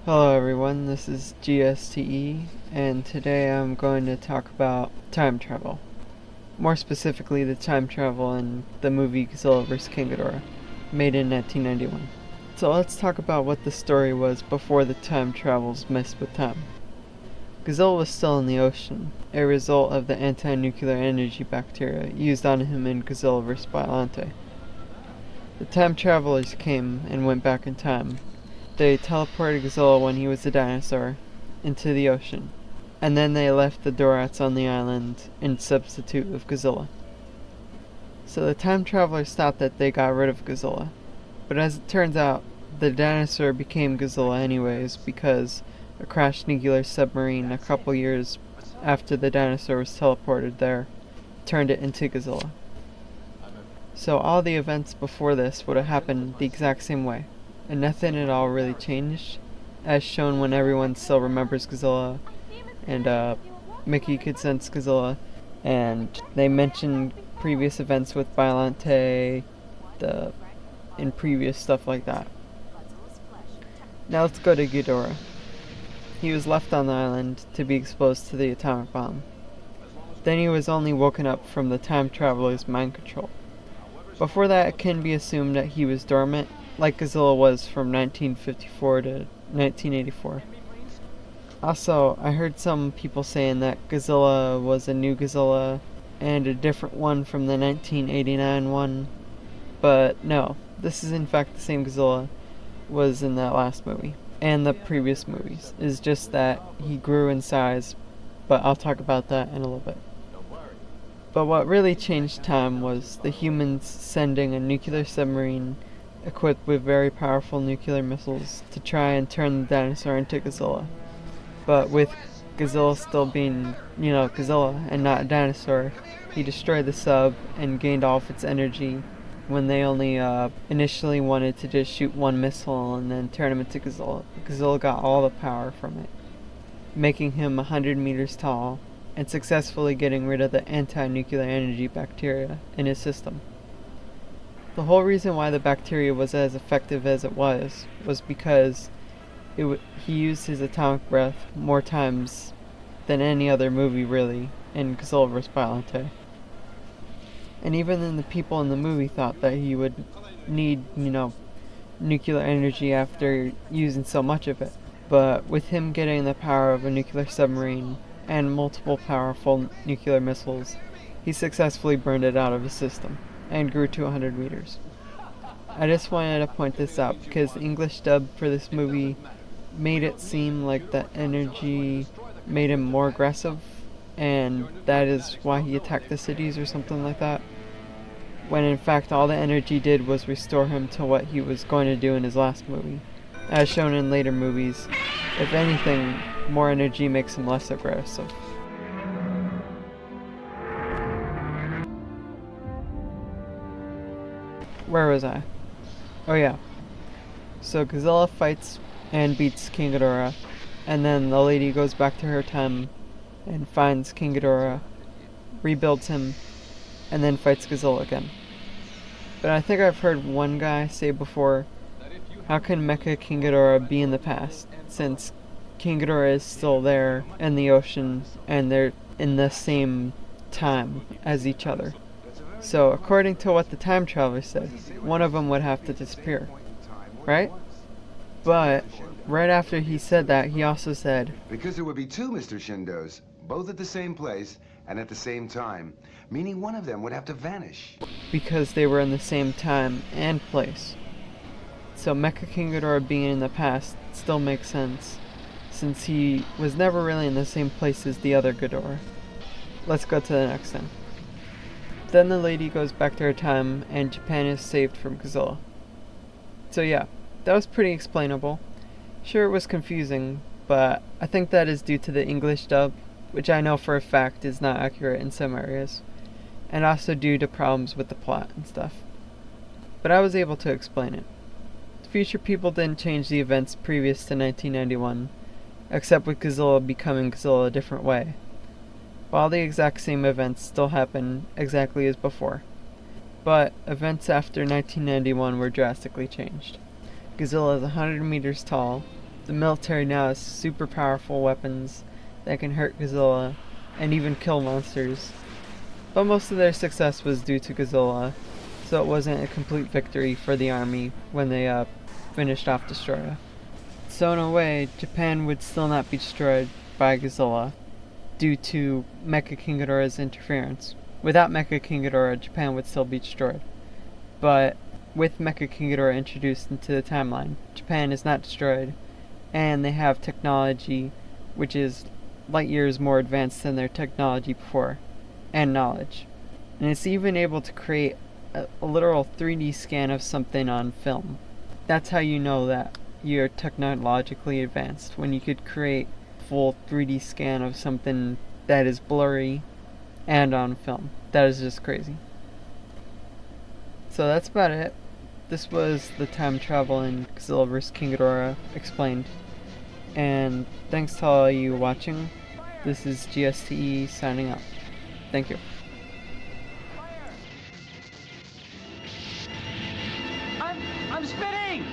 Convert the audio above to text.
Hello everyone, this is GSTE, and today I'm going to talk about time travel. More specifically, the time travel in the movie Godzilla vs. King Ghidorah, made in 1991. So let's talk about what the story was before the time travels messed with time. Godzilla was still in the ocean, a result of the anti-nuclear energy bacteria used on him in Godzilla vs. Biollante. The time travelers came and went back in time. They teleported Godzilla when he was a dinosaur into the ocean, and then they left the Dorats on the island in substitute of Godzilla. So the time travelers thought that they got rid of Godzilla, but as it turns out, the dinosaur became Godzilla anyways because a crashed nuclear submarine a couple years after the dinosaur was teleported there turned it into Godzilla. So all the events before this would have happened the exact same way, and nothing at all really changed, as shown when everyone still remembers Godzilla, and Mickey could sense Godzilla, and they mentioned previous events with Biollante, and previous stuff like that. Now let's go to Ghidorah. He was left on the island to be exposed to the atomic bomb. Then he was only woken up from the time traveler's mind control. Before that, it can be assumed that he was dormant, like Godzilla was from 1954 to 1984. Also, I heard some people saying that Godzilla was a new Godzilla and a different one from the 1989 one, but no, this is in fact the same Godzilla was in that last movie and the previous movies. It's just that he grew in size, but I'll talk about that in a little bit. But what really changed time was the humans sending a nuclear submarine equipped with very powerful nuclear missiles to try and turn the dinosaur into Godzilla. But with Godzilla still being, Godzilla and not a dinosaur, he destroyed the sub and gained all of its energy when they only initially wanted to just shoot one missile and then turn him into Godzilla. Godzilla got all the power from it, making him 100 meters tall and successfully getting rid of the anti-nuclear energy bacteria in his system. The whole reason why the bacteria was as effective as it was because he used his atomic breath more times than any other movie really in Godzilla vs. Biollante. And even then the people in the movie thought that he would need, nuclear energy after using so much of it. But with him getting the power of a nuclear submarine and multiple powerful nuclear missiles, he successfully burned it out of his system and grew to 100 meters. I just wanted to point this out because the English dub for this movie made it seem like the energy made him more aggressive, and that is why he attacked the cities or something like that, when in fact all the energy did was restore him to what he was going to do in his last movie. As shown in later movies, if anything, more energy makes him less aggressive. Where was I? Oh yeah. So Godzilla fights and beats King Ghidorah, and then the lady goes back to her time and finds King Ghidorah, rebuilds him, and then fights Godzilla again. But I think I've heard one guy say before, how can Mecha King Ghidorah be in the past, since King Ghidorah is still there in the ocean and they're in the same time as each other? So according to what the time traveler said, one of them would have to disappear, right? But right after he said that, he also said, because there would be two Mr. Shindos, both at the same place and at the same time, meaning one of them would have to vanish. Because they were in the same time and place. So Mecha King Ghidorah being in the past still makes sense, since he was never really in the same place as the other Ghidorah. Let's go to the next thing. Then the lady goes back to her time and Japan is saved from Godzilla. So yeah, that was pretty explainable. Sure, it was confusing, but I think that is due to the English dub, which I know for a fact is not accurate in some areas, and also due to problems with the plot and stuff. But I was able to explain it. Future people didn't change the events previous to 1991, except with Godzilla becoming Godzilla a different way, while the exact same events still happen exactly as before. But events after 1991 were drastically changed. Godzilla is 100 meters tall, The military now has super powerful weapons that can hurt Godzilla and even kill monsters. But most of their success was due to Godzilla, so it wasn't a complete victory for the army when they finished off Destroyer. So in a way, Japan would still not be destroyed by Godzilla due to Mecha King Ghidorah's interference. Without Mecha King Ghidorah, Japan would still be destroyed. But with Mecha King Ghidorah introduced into the timeline, Japan is not destroyed, and they have technology which is light years more advanced than their technology before, and knowledge. And it's even able to create a literal 3D scan of something on film. That's how you know that you're technologically advanced, when you could create a full 3D scan of something that is blurry and on film. That is just crazy. So that's about it. This was the time travel in Godzilla vs. King Ghidorah explained. And thanks to all you watching. This is GSTE signing out. Thank you. I'm spinning!